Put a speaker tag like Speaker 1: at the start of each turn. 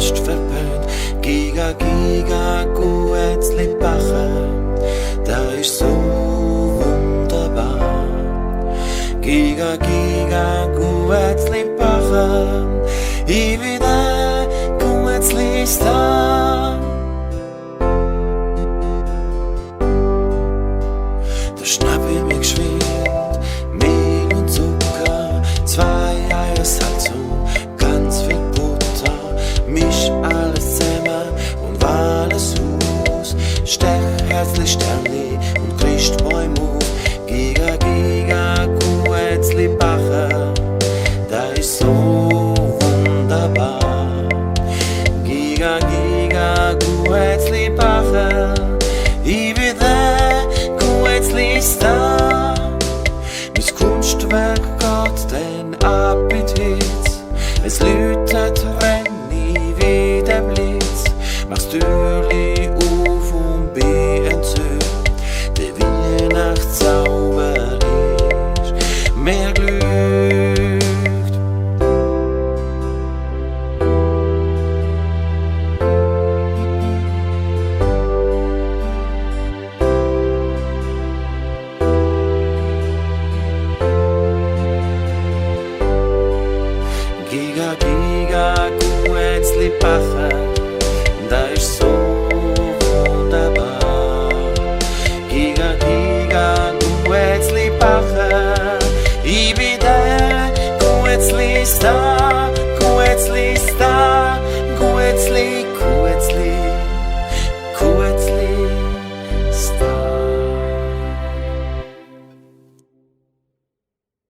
Speaker 1: fast verpönt. Giga, giga, Guetzlistar, da ist so wunderbar. Giga, giga, Guetzlistar, ich wieder Guetzlistar. Da schnapp ich mir geschwind Mehl und Zucker, 2 Eier, Salz und ganz viel Butter. Misch alles zusammen und wahl es aus. Stech herzlich Sternli und Christbäum auf. Giga, giga, Guetzlistar, da ist so wunderbar. Giga, giga, Guetzlistar, ich bin der Guetzlistar. Mein Kunstwerk geht den Appetit. Es läutet, wenn ich wie der Blitz. Mach's Türli auf und bin entzückt. Der Weihnachtszauber ist mehr glückt. Giga, giga, Guetzlistar, da ist so wunderbar. Giga, giga, Guetzlistar, ich bin der Guetzlistar, Guetzlistar.